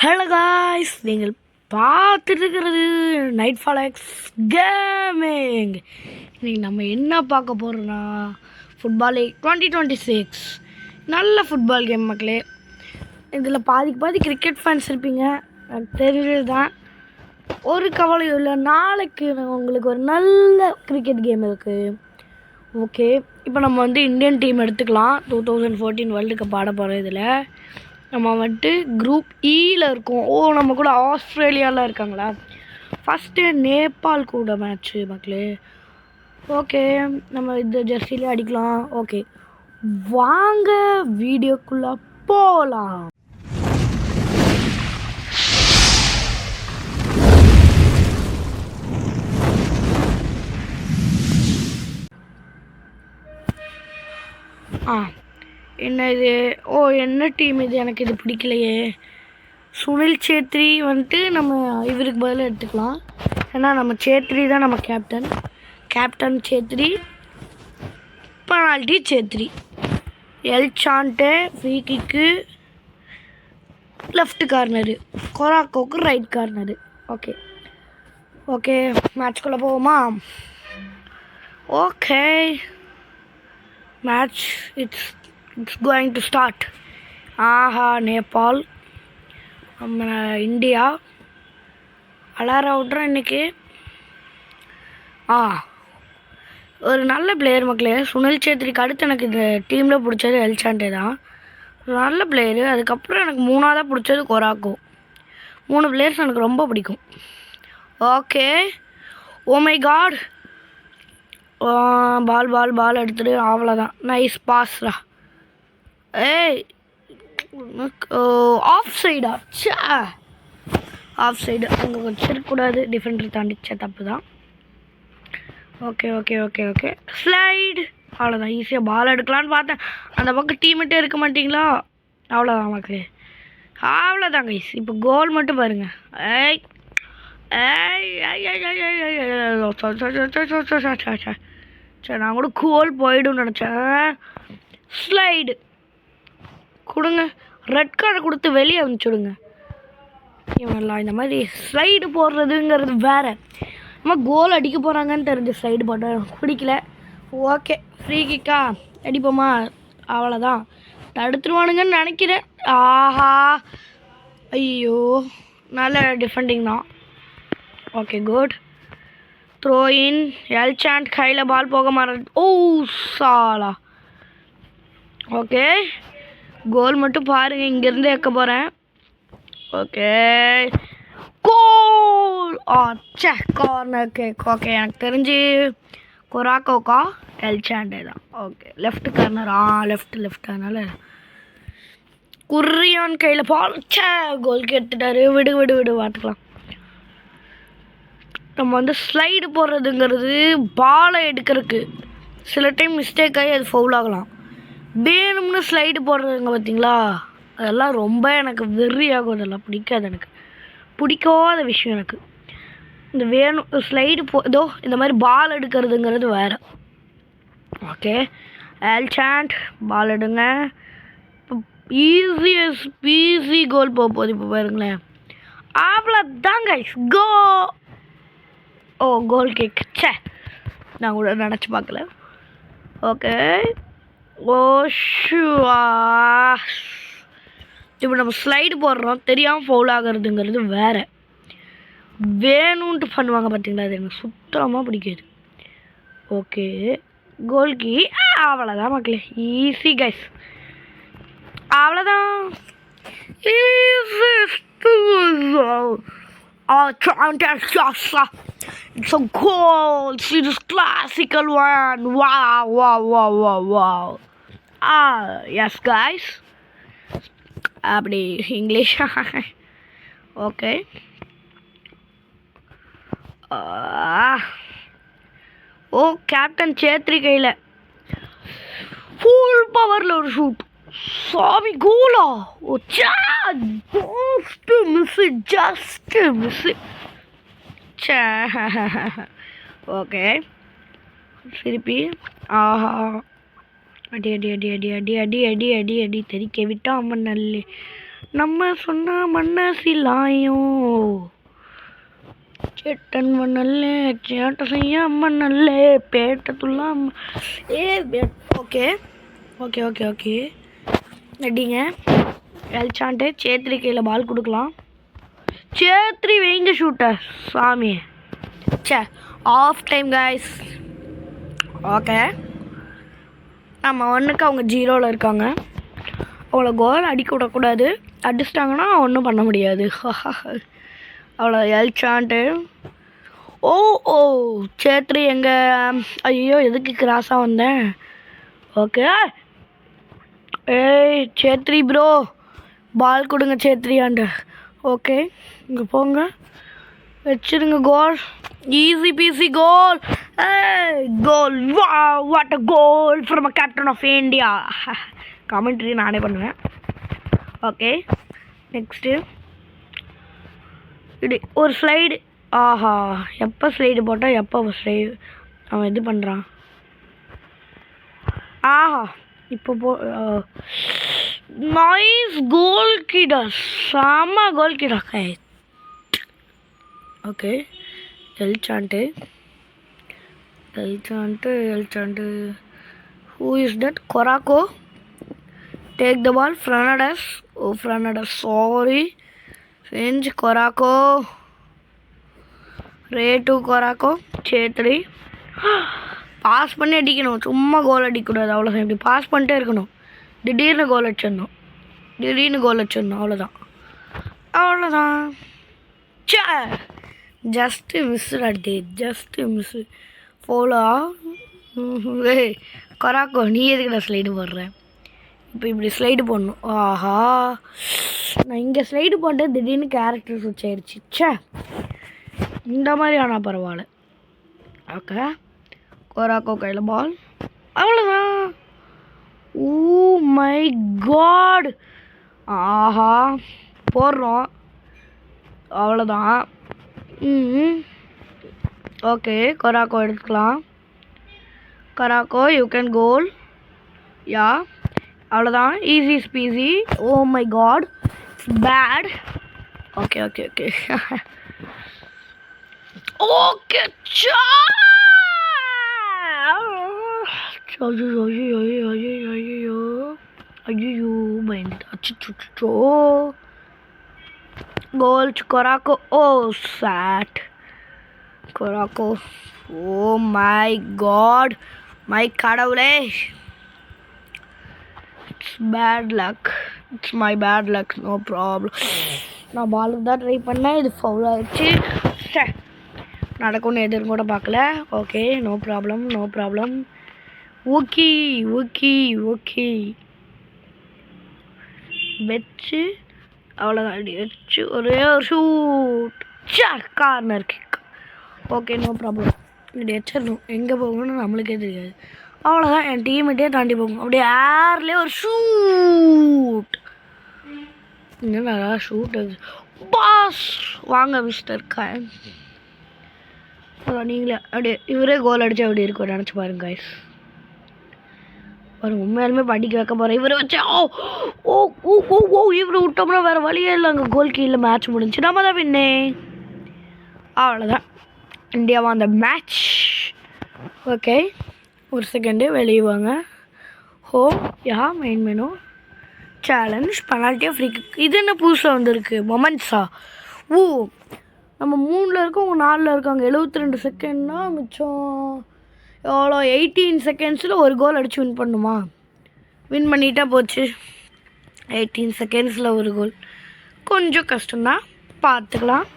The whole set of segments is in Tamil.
ஹலோ காய்ஸ், நீங்கள் பார்த்துருக்கிறது நைட் ஃபால் எக்ஸ் கேமிங். இன்றைக்கி நம்ம என்ன பார்க்க போகிறோன்னா ஃபுட்பால் லீக் 2026 நல்ல ஃபுட்பால் கேம் மக்களே. இதில் பாதி கிரிக்கெட் ஃபேன்ஸ் இருப்பீங்க, எனக்கு தெரிஞ்சது தான். ஒரு கவலையும் இல்லை, நாளைக்கு உங்களுக்கு ஒரு நல்ல கிரிக்கெட் கேம் இருக்குது. ஓகே, இப்போ நம்ம இந்தியன் டீம் எடுத்துக்கலாம். 2014 வேர்ல்டு கப் ஆட போகிறோம். இதில் நம்ம குரூப் ஈயில் இருக்கோம். நம்ம கூட ஆஸ்திரேலியாவில் இருக்காங்களா. ஃபஸ்ட்டு நேபாள் கூட மேட்ச்சு மக்களே. ஓகே, நம்ம இந்த ஜெர்சிலே அடிக்கலாம். ஓகே, வாங்க வீடியோக்குள்ளே போகலாம். என்ன இது? என்ன டீம் இது? எனக்கு இது பிடிக்கலையே. சுனில் சேத்ரி நம்ம இவருக்கு பதிலாக எடுத்துக்கலாம். ஏன்னா நம்ம சேத்ரி தான் நம்ம கேப்டன் சேத்ரி. பெனால்டி சேத்ரி. எல்சாண்டே ஃப்ரீ கிக்கு, லெஃப்ட் கார்னரு. கொராக்கோக்கு ரைட் கார்னரு. ஓகே மேட்ச்குள்ளே போவோமா? Okay, match it's going to start. Nepal, நம்ம இந்தியா. அலார விட்றோம் இன்றைக்கி. ஒரு நல்ல பிளேயர் மக்களே. சுனில் சேத்ரிக்கு அடுத்து எனக்கு இந்த டீமில் பிடிச்சது எல்சாண்டே தான். நல்ல பிளேயரு. அதுக்கப்புறம் எனக்கு மூணாவதாக பிடிச்சது கொராக்கோ. 3 பிளேயர்ஸ் எனக்கு ரொம்ப பிடிக்கும். Okay, oh my god, ball எடுத்துகிட்டு அவ்வளோதான். நைஸ் பாஸ்ரா. ஆஃப் சைடா? Offside. அங்கே வச்சிருக்கக்கூடாது, டிஃபெண்டர் தாண்டிச்ச தப்பு தான். Okay slide. அவ்வளோதான், ஈஸியாக பால் எடுக்கலான்னு பார்த்தேன். அந்த பக்கம் டீமெட்டே இருக்க மாட்டிங்களா? அவ்வளோதான் மக்களே, அவ்வளோதான் கைஸ். இப்போ கோல் மட்டும் பாருங்கள். சரி, நான் கூட கோல் போய்டும்னு நினச்சேன். ஸ்லைடு கொடுங்க, ரெட் கார்டை கொடுத்து வெளியே அனுப்பிச்சுடுங்க. இவங்கெல்லாம் இந்த மாதிரி ஸ்லைடு போடுறதுங்கிறது வேறு. நம்ம கோல் அடிக்க போகிறாங்கன்னு தெரிஞ்சு ஸ்லைடு போட்டேன், பிடிக்கல. ஓகே, ஃப்ரீ கிக்கா அடிப்போமா? அவ்வளோதான், தடுத்துருவானுங்கன்னு நினைக்கிறேன். ஐயோ, நல்ல டிஃபெண்டிங் தான். Okay good. Throw in. எல்சாண்ட் கையில் பால் போக மாட்டேன். சாலா. ஓகே, கோல் மட்டும் பாருங்கள், இங்கேருந்து வைக்க போகிறேன். Okay, goal. Corner kick. Okay, எனக்கு தெரிஞ்சு கொராக்கோக்கா எல்சாண்டே தான். Okay, left corner. லெஃப்ட் அதனால் குர்ரியான் கையில் பால். கோல் கேட்டுட்டாரு. விடு பார்த்துக்கலாம். நம்ம ஸ்லைடு போடுறதுங்கிறது பாலை எடுக்கிறதுக்கு சில டைம் மிஸ்டேக் ஆகி அது ஃபவுல் ஆகலாம். வேணும்னு ஸ்லைடு போடுறதுங்க பார்த்தீங்களா, அதெல்லாம் ரொம்ப எனக்கு வெறியாகும். அதெல்லாம் பிடிக்காது, எனக்கு பிடிக்காத விஷயம். எனக்கு இந்த வேணும் ஸ்லைடு இந்த மாதிரி பால் எடுக்கிறதுங்கிறது வேறு. ஓகே, எல்சாண்ட் பால் எடுங்க. இப்போ ஈஸி கோல் போகுது. இப்போ பாருங்களேன், அவ்வளோதான் கைஸ். கோல் கிக். நான் கூட நினச்சி பார்க்கல. ஓகே, இப்போ நம்ம ஸ்லைடு போடுறோம், தெரியாமல் ஃபவுல் ஆகிறதுங்கிறது வேறு. வேணும்ன்ட்டு பண்ணுவாங்க பார்த்தீங்களா, அது எனக்கு சுத்தமாக பிடிக்காது. ஓகே, கோல்கி. அவ்வளோதான் மக்களே, ஈஸி கைஸ். அவ்வளோதான். It's a goal. See this classical one. Wow. Yes guys. அப்படி இங்கிலீஷ். ஓகே, கேப்டன் சேத்ரி கையில் ஃபுல் பவரில் ஒரு ஷூட். சாமி, கோலா? Just miss. ஓகே, திருப்பி. அடி தெறிக்க விட்டா அம்மன் நல்ல நம்ம சொன்னா மன்னசிலாயும் சேட்டன் மண்ணல்லே சேட்டை செய்ய மண்ணல்லே பேட்டை துல்லாம் ஓகே ஓகே ஓகே ஓகே ரெடிங்க. எல்சான்ட்டு சேத்ரி கையில் பால் கொடுக்கலாம். சேத்ரி வைங்க ஷூட்டர் சாமி. சே ஆஃப் டைம் கைஸ். ஓகே நம்ம 1-க்கு அவங்க 0ல் இருக்காங்க. அவ்வளோ கோல் அடிக்க விடக்கூடாது. அடிச்சிட்டாங்கன்னா ஒன்றும் பண்ண முடியாது. அவ்வளோ எல்சான்ட்டு. ஓ ஓ சேத்ரி எங்கே? ஐயோ எதுக்கு கிராஸாக வந்தேன்? ஓகே ஏய் சேத்ரி ப்ரோ பால் கொடுங்க சேத்ரியாண்ட. ஓகே இங்கே போங்க வச்சுருங்க. Goal easy peasy goal. Goal what a goal from a captain of India. Commentary நானே பண்ணுவேன். ஓகே நெக்ஸ்ட்டு இது ஒரு ஸ்லைடு. ஆஹா எப்போ ஸ்லைடு போட்டால் எப்போ ஸ்லைடு அவன் இது பண்ணுறான். ஆஹா இப்போ நைஸ் கோல் கீடர். செம்ம கோல் கீடர். ஓகே எல்சான்ட்டு எல்சான்ட்டு எல்சான்ட்டு. Who is that? கொராக்கோ. Take the ball. ஃப்ரனடஸ். ஓ ஃப்ரனடஸ் சாரி. செஞ்சு கொராக்கோ. ரேட்டு கொராக்கோ. சேத்ரி பாஸ் பண்ணி அடிக்கணும். சும்மா கோல் அடிக்கக்கூடாது. அவ்வளோதான். இப்படி பாஸ் பண்ணிட்டே இருக்கணும். திடீர்னு கோல் அடிச்சிடணும். திடீர்னு கோல் அடிச்சிடணும். அவ்வளோதான் அவ்வளோதான். சே ஜஸ்ட்டு மிஸ்ஸு அடி. ஜஸ்ட்டு மிஸ்ஸு ஃபோலா. ஏய் கொராக்கோ நீ எதுக்கு ஸ்லைடு போடுறேன்? இப்போ இப்படி ஸ்லைடு போடணும். ஆஹா நான் இங்கே ஸ்லைடு போட்டேன். திடீர்னு கேரக்டர் சுவிட்ச் ஆயிடுச்சு. சே இந்த மாதிரி ஆனால் பரவாயில்ல. ஓகே கொராக்கோ கையில் பால். அவ்வளோதான். ஓ மை காட். ஆஹா போடுறோம். அவ்வளோதான். ஓகே கொராக்கோ எடுத்துக்கலாம். கொராக்கோ யூ கேன் கோல். யா அவ்வளோதான். Easy peasy. Oh my god it's bad. Okay okay okay okay ஐயோ பயந்துட்டோ. கோல் கொராக்கோ. ஓ சாட் கொராக்கோ. ஓ மை காட் மை கடவுளே. It's bad luck. It's my bad luck. No problem. நான் பாலுக்கு தான் ட்ரை பண்ணேன். இது ஃபவுல் ஆகிடுச்சு. நடக்கும்னு எதிர்ப்பு கூட பார்க்கல. Okay no problem no problem. Okay okay okay வச்சு அவ்வளோதான். அப்படி வச்சு ஒரே ஒரு shoot. Corner kick. Okay no problem. இப்படி வச்சிடணும். எங்கே போகணும்னு நம்மளுக்கே தெரியாது. அவ்வளோதான். என் டீமேட்டே தாண்டி போகும். அப்படியே ஏர்லேயே ஒரு ஷூட். இன்னும் நல்லா ஷூட் அது பாஸ். வாங்க மிஸ்டர் காய். நீங்களே அப்படியே இவரே கோல் அடிச்சு அப்படி இருக்கும். நினச்சி பாருங்க கைஸ். பாருங்க உண்மையாலுமே படிக்க வைக்க போகிறேன். இவரை வச்சு ஓ ஓ ஓ ஓ ஓ இவரை விட்டோம்னா வேறு வழியே இல்லை. அங்கே கோல் கீழே மேட்ச் முடிஞ்சு நம்ம தான் வின்னே. அவ்வளோதான். இந்தியாவா அந்த மேட்ச். ஓகே ஒரு செகண்டு வெளியே வாங்க. ஹோம் யா மெயின் மெனு சேலஞ்ச் பெனால்ட்டியாக ஃப்ரீ கிக். இது என்ன புதுசாக வந்திருக்கு? மொமெண்ட்ஸா? ஓ நம்ம 3ல் இருக்கோம். அவங்க 4ல் இருக்காங்க. 72 செகண்ட்னா மிச்சம் எவ்வளோ? 18 செகண்ட்ஸில் ஒரு கோல் அடித்து வின் பண்ணுமா? வின் பண்ணிட்டா போச்சு. 18 செகண்ட்ஸில் ஒரு கோல் கொஞ்சம் கஷ்டம்தான். பார்த்துக்கலாம்.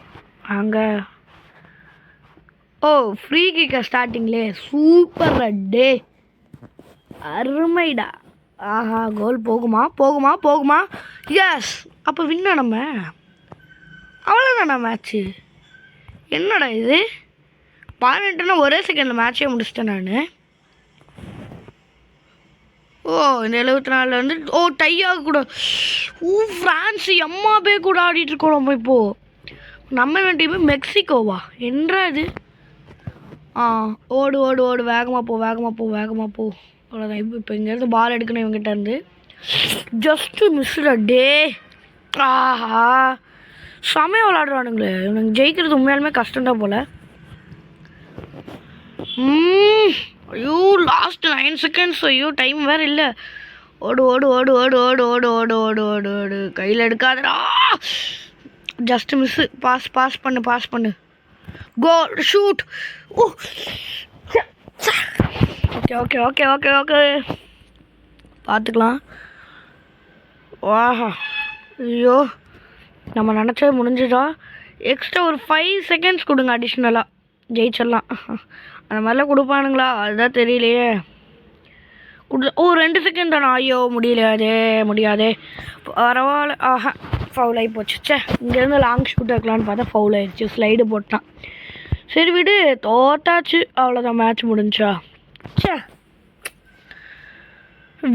அங்கே ஓ ஃப்ரீ கிக்கை ஸ்டார்டிங்லே சூப்பர் டே அருமைடா. ஆஹா கோல் போகுமா போகுமா போகுமா? எஸ். அப்போ வின்னா நம்ம. அவ்வளோதாண்ணா மேட்ச்சு. என்னடா இது 18னா ஒரே செகண்டில் மேட்சே முடிச்சிட்டேன் நான். ஓ இந்த 74 வந்து ஓ டை ஆகக்கூடாது. ஓ ஃப்ரான்ஸ் எம்மாபே கூட ஆடிட்டுருக்கோம் நம்ம இப்போது. நம்ம என்ன டீமு? மெக்சிகோவா? என்றா இது? ஓடு ஓடு ஓடு வேகமாக போ வேகமாக போ வேகமாக போ. அவ்வளோதான். இப்போ இங்கேருந்து பால் எடுக்கணும் இவங்ககிட்ட இருந்து. ஜஸ்ட்டு மிஸ்டா டே. ஆஹா, செமையாக விளாடுறானுங்களே. இவனுக்கு ஜெயிக்கிறது உண்மையாலுமே கஷ்டம்தான் போல். ஐயோ, லாஸ்ட் 9 செகண்ட்ஸ். ஐயோ, டைம் வேறு இல்லை. ஓடு ஓடு ஓடு ஓடு ஓடு ஓடு ஓடு ஓடு ஓடு ஓடு. கையில் எடுக்காதடா. Just miss. பாஸ் பண்ணு. கோ ஷூட். ஓ, ஓகே பார்த்துக்கலாம். வாஹா, ஐயோ, நம்ம நினச்சது முடிஞ்சிட்டா. எக்ஸ்ட்ரா ஒரு 5 செகண்ட்ஸ் கொடுங்க அடிஷ்னலாக, ஜெயிச்சிடலாம். அந்த மாதிரிலாம் கொடுப்பானுங்களா? அதுதான் தெரியலையே. ஓ, 2 செகண்ட் தானே. ஐயோ, முடியாதே. பரவாயில்ல. ஆஹா, ஃபவுல் ஆகி போச்சு. சே, இங்கேருந்து லாங் ஷூட் வைக்கலான்னு பார்த்தா ஃபவுல் ஆயிடுச்சு. ஸ்லைடு போட்டான். சரி விடு, தோத்தாச்சு, அவ்வளோதான். மேட்ச் முடிஞ்சா. சே,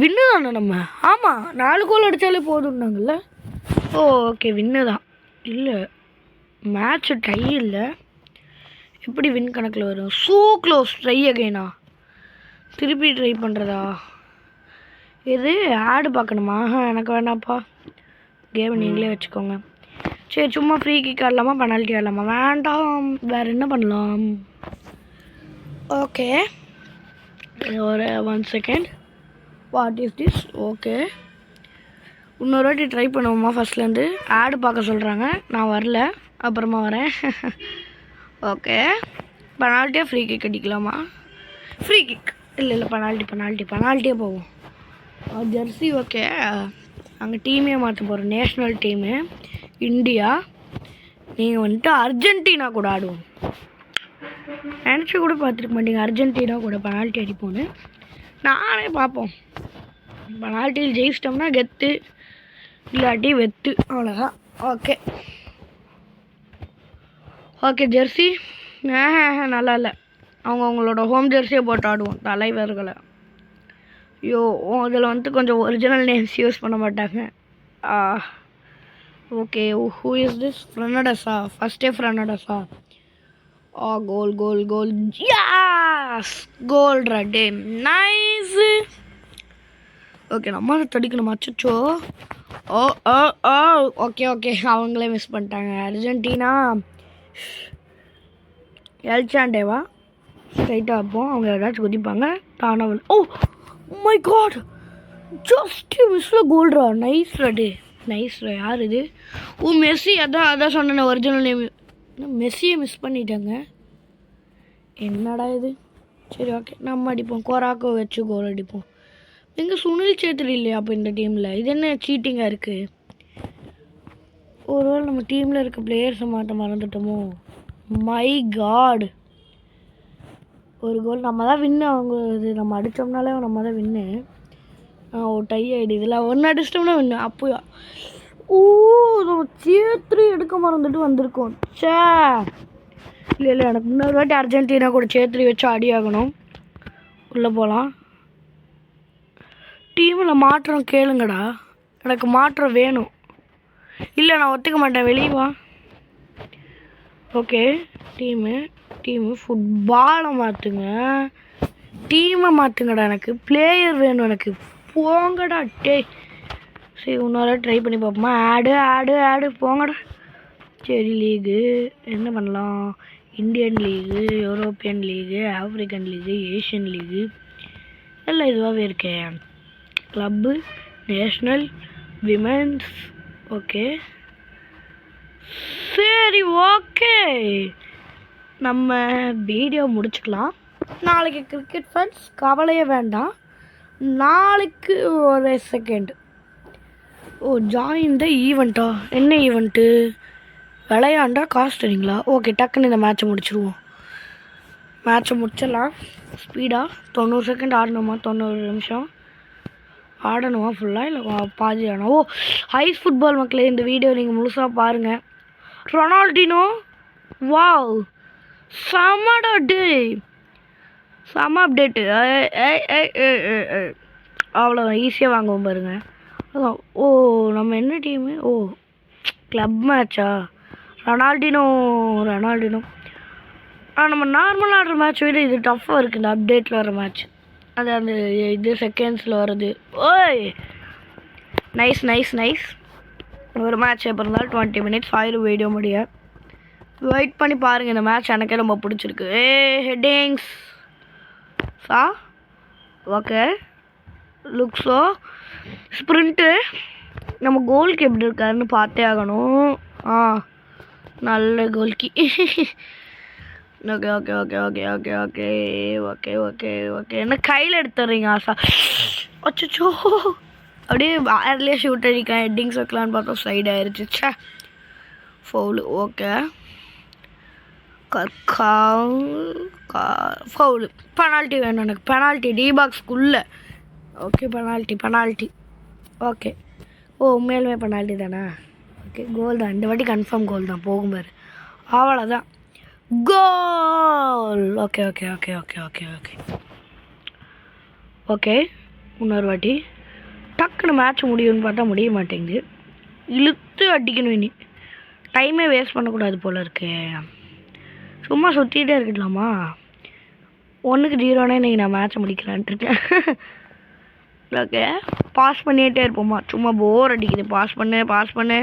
வின்னு தானே நம்ம. ஆமாம், 4 கோல் அடித்தாலே போதும்னாங்கல்ல. ஓ, ஓகே, வின்னு தான். இல்லை, மேட்ச்சு டை இல்லை. எப்படி வின் கணக்கில் வரும்? So close. ட்ரை அகைனா? திருப்பி ட்ரை பண்ணுறதா? இது ஆடு பார்க்கணுமா? எனக்கு வேணாப்பா. கேம் நீங்களே வச்சுக்கோங்க. சரி, சும்மா ஃப்ரீ கிக் ஆடலாமா, பெனால்ட்டி ஆடலாமா? வேண்டாம், வேறு என்ன பண்ணலாம்? ஓகே, ஒரு 1 second. What is this? Okay, இன்னொரு வாட்டி ட்ரை பண்ணுவோமா? ஃபஸ்ட்லேருந்து ஆடு பார்க்க சொல்கிறாங்க. நான் வரல, அப்புறமா வரேன். ஓகே, பெனால்ட்டியாக ஃப்ரீ கிக் அடிக்கலாமா? ஃப்ரீ கிக் இல்லை, பெனால்ட்டியே போவோம். Jersey okay. அங்கே டீமே மாற்ற போகிறோம். National team India. நீங்கள் வந்துட்டு அர்ஜென்டினா கூட ஆடுவோம். நினச்சி கூட பார்த்துருக்க மாட்டீங்க அர்ஜென்டினா கூட பெனால்ட்டி அடிப்போன்னு. நானே பார்ப்போம். பெனால்ட்டியில் ஜெயிச்சிட்டோம்னா கெத்து, இல்லாட்டி வெத்து, அவ்வளோதான். ஓகே ஜெர்சி நல்லா இல்லை. அவங்களோட ஹோம் ஜெர்சியை போட்டு ஆடுவோம், தலைவர்களை. ஐயோ, அதில் வந்துட்டு கொஞ்சம் ஒரிஜினல் நேம்ஸ் யூஸ் பண்ண மாட்டாங்க. Okay, who is this? ஃப்ரெனடஸா? ஃபஸ்ட்டே ஃப்ரெனடஸா? Goal. Yes, goal ready. Nice. Okay, நம்ம அதை தடிக்கணும். அச்சோ. ஓகே, அவங்களே மிஸ் பண்ணிட்டாங்க. அர்ஜென்டினா எல்சாண்டேவா? ஸ்ட்ரைட்டாக வைப்போம். அவங்க ஏதாச்சும் குதிப்பாங்க. தானவல். ஓ மை காட், ஜஸ்ட் மிஸ்ஸில் கோல்ரா. Nice ready. யார் இது? Oh, Messi. அதான் சொன்னேன், ஒரிஜினல் நேம். மெஸ்ஸியை மிஸ் பண்ணிட்டாங்க. என்னடா இது? சரி, ஓகே, நம்ம அடிப்போம். கோராக்கோ வச்சு கோல் அடிப்போம். எங்கள் சுனில் சேத்ரி இல்லையா அப்போ இந்த டீமில்? இது என்ன சீட்டிங்காக இருக்குது? ஒருவேளை நம்ம டீமில் இருக்க பிளேயர்ஸை மாற்ற மறந்துட்டோமோ? மை காட், ஒரு கோல். நம்ம தான் வின்னு. அவங்க இது நம்ம அடித்தோம்னாலே நம்ம தான் வின்னு. டை ஆகிடு. இதில் ஒன்று அடிச்சிட்டோம்னா வின்னு. அப்போ நம்ம சேத்ரி எடுக்க மறந்துட்டு வந்திருக்கோம். சே, இல்லை, எனக்கு இன்னொரு வாட்டி அர்ஜென்டினா கூட சேத்ரி வச்சு அடி ஆகணும். உள்ளே போகலாம். டீமில் மாற்றம் கேளுங்கடா. எனக்கு மாற்றம் வேணும். இல்லை, நான் ஒத்துக்க மாட்டேன். வெளியே வா. ஓகே, டீமு ஃபுட்பாலை மாற்றுங்க. டீமை மாற்றுங்கடா. எனக்கு பிளேயர் வேணும். எனக்கு போங்கடா. சரி, இன்னொரு ட்ரை பண்ணி பார்ப்போமா? ஆடு போங்கடா. சரி, லீகு என்ன பண்ணலாம்? Indian league, European league, African league, Asian league எல்லாம் இதுவாகவே இருக்கேன். Club, national, women's. ஓகே, சரி, ஓகே, நம்ம வீடியோ முடிச்சுக்கலாம். நாளைக்கு கிரிக்கெட் ஃபேன்ஸ் கவலையே வேண்டாம். நாளைக்கு ஒரு செகண்ட். Join the ஈவெண்ட்டா? என்ன ஈவெண்ட்டு? விளையாண்டா காசு தரீங்களா? ஓகே, டக்குன்னு இந்த மேட்ச்சை முடிச்சிடுவோம். மேட்ச்சை முடிச்சிடலாம் ஸ்பீடாக. 90 செகண்ட் ஆடணுமா? 90 நிமிஷம் ஆடணுமா? ஃபுல்லாக இல்லை பாதி ஆடணும். ஐஸ் ஃபுட்பால் மக்களே, இந்த வீடியோ நீங்கள் முழுசாக பாருங்கள். ரொனால்டினோ, வாவ், செமடா டே, செம அப்டேட்டு. அவ்வளோ ஈஸியாக வாங்குவோம் பாருங்கள். அதான். நம்ம என்ன டீமு? கிளப் மேட்சா? ரொனால்டினோ. நம்ம நார்மலாக ஆடுற மேட்ச் விட இது டஃப்பாக இருக்குது. இந்த அப்டேட்டில் வர மேட்ச், அது அந்த இது செகண்ட்ஸில் வருது. நைஸ். ஒரு மேட்ச் எப்போ இருந்தாலும் 20 minutes ஆயிரும் வீடியோ முடிய. வெயிட் பண்ணி பாருங்கள். இந்த மேட்ச் எனக்கே ரொம்ப பிடிச்சிருக்கு. ஹெட்டிங்ஸ் ஓகே லுக்ஸோ ஸ்ப்ரிண்ட்டு நம்ம கோல்க்கு எப்படி இருக்காருன்னு பார்த்தே ஆகணும். நல்ல கோல்கி. Okay okay okay okay okay okay okay okay okay என்ன கையில் எடுத்துடுறீங்க ஆசா? அச்சோ அப்படியே வேர்லேயே ஷூட் அடிக்கேன். ஹெட்டிங்ஸ் வைக்கலான்னு பார்த்தா ஸ்லைட் ஆயிடுச்சு. சே ஃபவுலு. Okay foul. பெனால்ட்டி வேணும் எனக்கு. பெனால்ட்டி டி பாக்ஸ்க்குள்ளே. Okay penalty. ஓகே உண்மையிலுமே பெனால்ட்டி தானே? ஓகே கோல் தான். இந்த வாட்டி கன்ஃபார்ம் கோல் தான். போகும் பாரு. அவ்வளோதான் goal. Okay okay okay okay okay okay okay இன்னொரு வாட்டி டக்குன்னு மேட்ச் முடியும்னு பார்த்தா முடிய மாட்டேங்குது. இழுத்து அடிக்கணும். இனி டைமே வேஸ்ட் பண்ணக்கூடாது போல் இருக்கு. சும்மா சுற்றிகிட்டே இருக்கலாமா? 1-0 இன்றைக்கி நான் மேட்ச்சை முடிக்கலான்ட்டு இருக்கேன். ஓகே பாஸ் பண்ணிகிட்டே இருப்போமா? சும்மா போர் அடிக்குது. பாஸ் பண்ணு.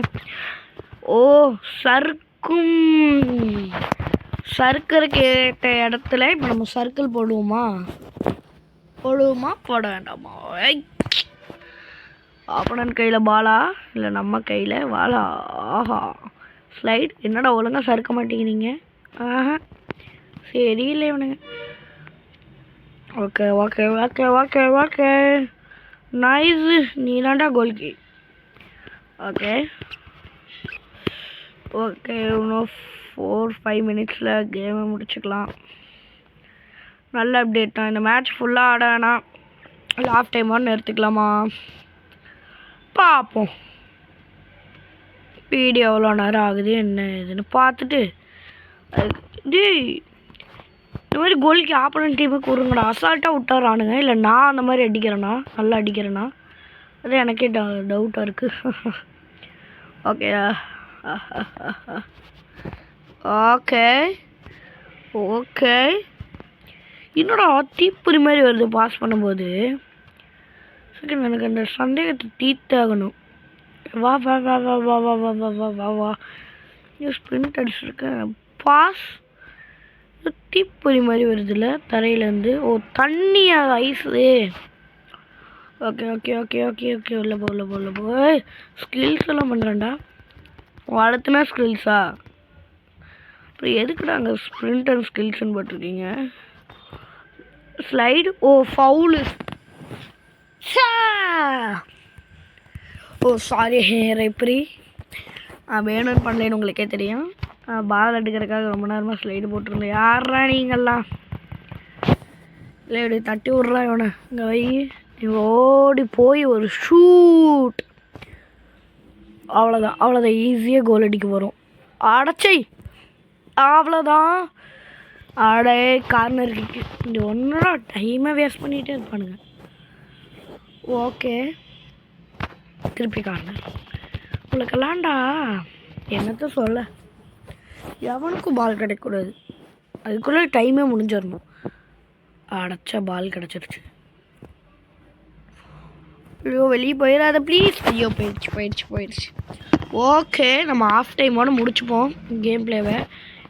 ஓ சர்க்கிள் கேட்ட இடத்துல இப்போ நம்ம சர்க்கிள் போடுவோமா போட வேண்டாமா? ஆப்பனன்ட் கையில் பாலா இல்லை நம்ம கையில் பாலா? ஆஹா ஸ்லைட். என்னடா ஒழுங்காக சறுக்க மாட்டேங்கிறீங்க? சரி இல்லை இவனுங்க. Okay okay okay okay okay nice. நீ தான்டா கோல்கி. ஓகே ஓகே இன்னும் 4-5 minutesல கேமை முடிச்சுக்கலாம். நல்ல அப்டேட் தான். இந்த மேட்ச் ஃபுல்லாக ஆட வேணாம். லாஸ்ட் டைமோடு நிறுத்திக்கலாமா? பார்ப்போம். வீடியோ எவ்வளோ நேரம் ஆகுது என்ன இதுன்னு பார்த்துட்டு இந்த மாதிரி கோலிக்கு ஆப்போனன்ட் டீமுக்கு விடுங்கடா. அசால்ட்டாக விட்டாரானுங்க. இல்லை நான் அந்த மாதிரி அடிக்கிறேன்னா நல்லா அடிக்கிறேன்னா அது எனக்கே டவுட்டாக இருக்குது. ஓகே ஓகே ஓகே என்னோட தீப்பொறி மாதிரி வருது பாஸ் பண்ணும்போது. எனக்கு அந்த சந்தேகத்தை தீர்த்தாகணும். வா வா வா வா வா வா வா வா வா வா வா ஸ்ப்ரிண்ட் அடிச்சிருக்கேன். பாஸ் தீப்பொறி மாதிரி வருதுல்ல தரையிலேருந்து. ஓ தண்ணியா ice? Okay okay okay okay okay உள்ள போய் ஸ்கில்ஸ் எல்லாம் பண்ணுறேன்டா. வளர்த்துனா ஸ்கில்ஸா? அப்புறம் எதுக்குடா அங்கே ஸ்ப்ரிண்ட் அண்ட் ஸ்கில்ஸ்ன்னு போட்டிருக்கீங்க? ஸ்லைடு. ஓ ஃபவுலு. ஓ சாரி ரெப்ரி. வேணும்னு பண்ணலேன்னு உங்களுக்கே தெரியும். பால் எடுக்கிறதுக்காக ரொம்ப நேரமாக ஸ்லைடு போட்டிருந்தேன். யாரா நீங்கள்லாம்? இல்லை இப்படி தட்டி விட்றா இவனை. இங்கே வை. ஓடி போய் ஒரு ஷூட். அவ்வளோதான் ஈஸியாக கோல் அடிக்க வரும். அடைச்சை அவ்வளோதான். அடே கார்னர் கிக்கு. இந்த ஒன்றா டைமை வேஸ்ட் பண்ணிகிட்டே இருப்பானுங்க. ஓகே திருப்பி கார்னர். உங்களுக்கெல்லாம்டா என்னத்த சொல்ல, எவனுக்கும் பால் கிடைக்கக்கூடாது. அதுக்குள்ளே டைமே முடிஞ்சிடணும். அடைச்சா பால் கிடச்சிருச்சு. ஐயோ வெளியே போயிடாத ப்ளீஸ். ஐயோ போயிடுச்சு. ஓகே நம்ம ஆஃப் டைமோடு முடிச்சுப்போம் கேம் பிளேவை.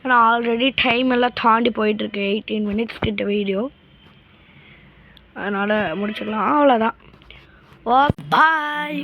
ஏன்னா ஆல்ரெடி டைம் எல்லாம் தாண்டி போயிட்டுருக்கு. 18 minutes கிட்ட வீடியோ. அதனால் முடிச்சுக்கலாம். அவ்வளோதான். ஓ பாய்.